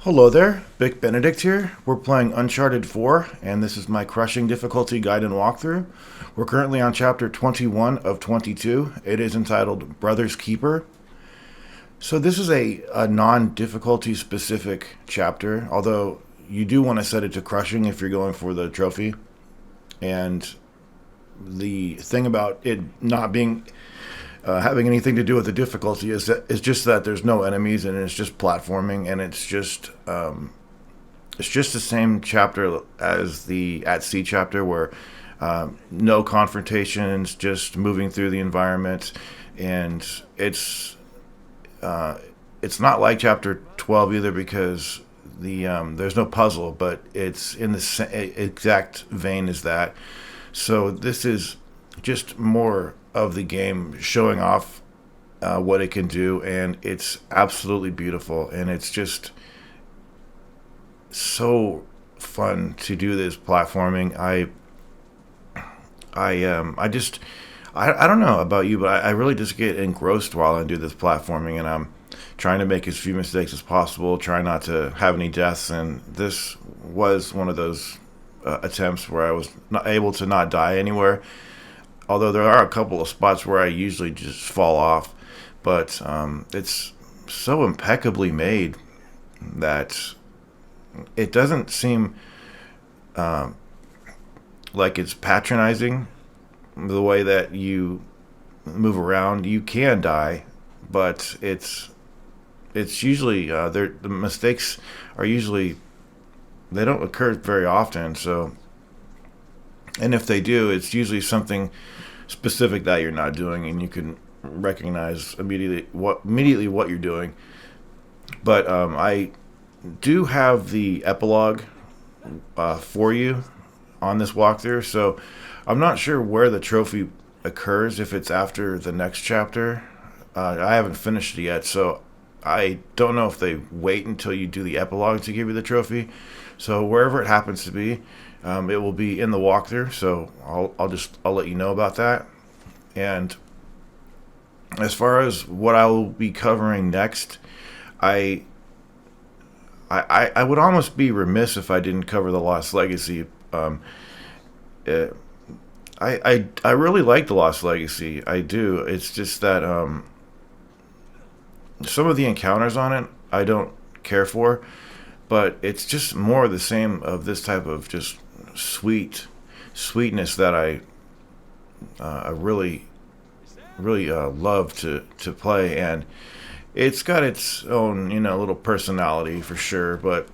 Hello there, Vic Benedict here. We're playing Uncharted 4, and this is my crushing difficulty guide and walkthrough. We're currently on chapter 21 of 22. It is entitled Brother's Keeper. So this is a non-difficulty specific chapter, although you do want to set it to crushing if you're going for the trophy. And the thing about it not being having anything to do with the difficulty is just that there's no enemies and it's just platforming, and it's just the same chapter as the at sea chapter where no confrontations, just moving through the environment, and it's not like chapter 12 either because there's no puzzle, but it's in the exact vein as that. So this is just more of the game showing off what it can do, and it's absolutely beautiful, and it's just so fun to do this platforming. I don't know about you, but I really just get engrossed while I do this platforming, and I'm trying to make as few mistakes as possible, trying not to have any deaths, and this was one of those attempts where I was not able to not die anywhere. Although there are a couple of spots where I usually just fall off, but it's so impeccably made that it doesn't seem like it's patronizing the way that you move around. You can die, but it's usually the mistakes are usually, they don't occur very often. So, and if they do, it's usually something specific that you're not doing, and you can recognize immediately what you're doing. But I do have the epilogue for you on this walkthrough, so I'm not sure where the trophy occurs, if it's after the next chapter. I haven't finished it yet, so I don't know if they wait until you do the epilogue to give you the trophy. So wherever it happens to be, it will be in the walkthrough. So I'll let you know about that. And as far as what I will be covering next, I would almost be remiss if I didn't cover the Lost Legacy. Uh, I really like the Lost Legacy. I do. It's just that some of the encounters on it I don't care for, but it's just more of the same of this type of just sweetness that I really love to play, and it's got its own little personality for sure. But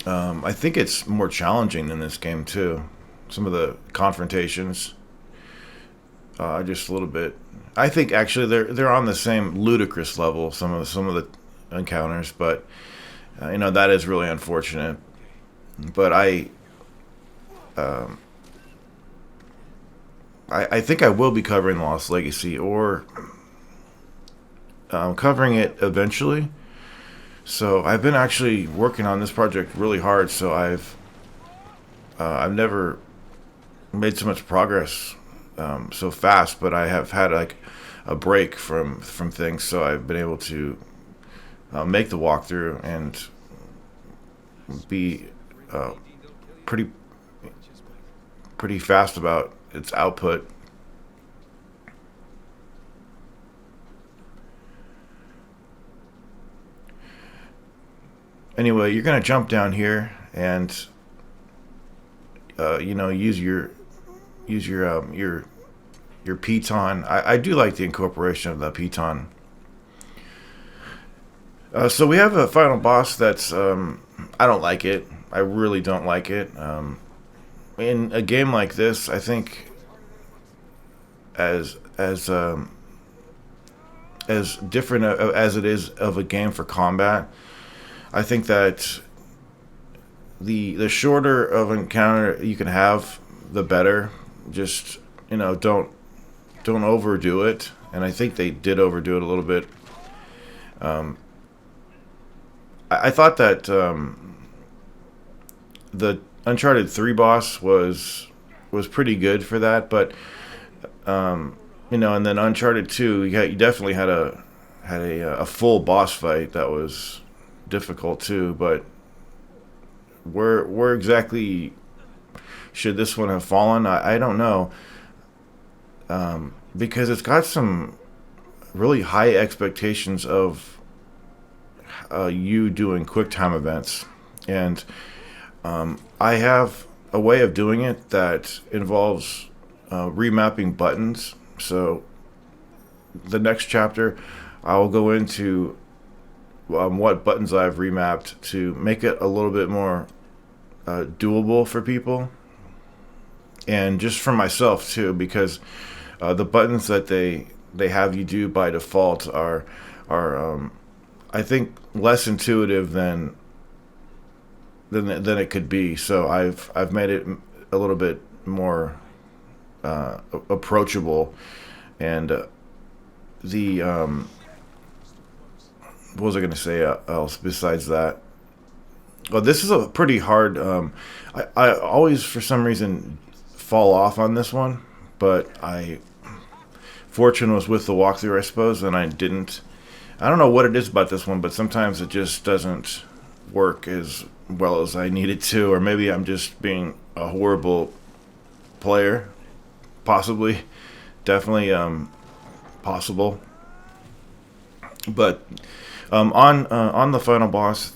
I think it's more challenging in this game too. Some of the confrontations, just a little bit. I think actually they're on the same ludicrous level. Some of the encounters, but that is really unfortunate. But I think I will be covering Lost Legacy, or covering it eventually. So I've been actually working on this project really hard. So I've never made so much progress so fast, but I have had like a break from things. So I've been able to make the walkthrough and be pretty fast about its output. Anyway, you're gonna jump down here and use your piton. I do like the incorporation of the piton. So we have a final boss that's I don't like it. I really don't like it. In a game like this, I think as different as it is of a game for combat, I think that the shorter of an encounter you can have, the better. Just don't overdo it, and I think they did overdo it a little bit. I thought that the Uncharted 3 boss was pretty good for that, but and then Uncharted 2, you definitely had a full boss fight that was difficult too. But where exactly should this one have fallen? I don't know, because it's got some really high expectations of you doing quick time events, and I have a way of doing it that involves remapping buttons. So the next chapter, I will go into what buttons I've remapped to make it a little bit more doable for people, and just for myself too, because the buttons that they have you do by default are I think less intuitive than it could be. So I've made it a little bit more approachable, and the what was I going to say else besides that? Well, this is a pretty hard. I always, for some reason, fall off on this one, but fortune was with the walkthrough, I suppose, and I didn't. I don't know what it is about this one, but sometimes it just doesn't work as well as I need it to, or maybe I'm just being a horrible player. Possibly, definitely possible. But on the final boss,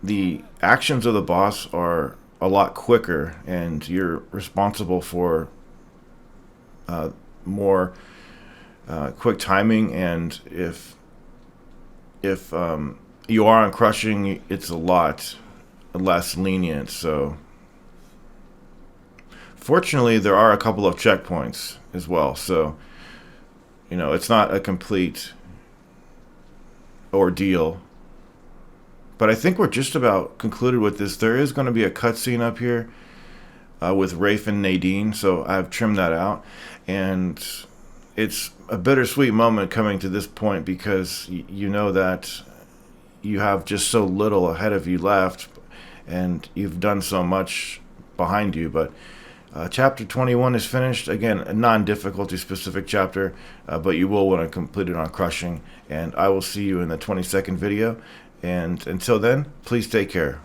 the actions of the boss are a lot quicker, and you're responsible for more quick timing. And if you are on crushing, it's a lot less lenient. So fortunately, there are a couple of checkpoints as well. So it's not a complete ordeal. But I think we're just about concluded with this. There is going to be a cutscene up here with Rafe and Nadine, so I've trimmed that out. And it's a bittersweet moment coming to this point, because you know that you have just so little ahead of you left, and you've done so much behind you. But chapter 21 is finished. Again, a non-difficulty specific chapter, but you will want to complete it on crushing. And I will see you in the 22nd video. And until then, please take care.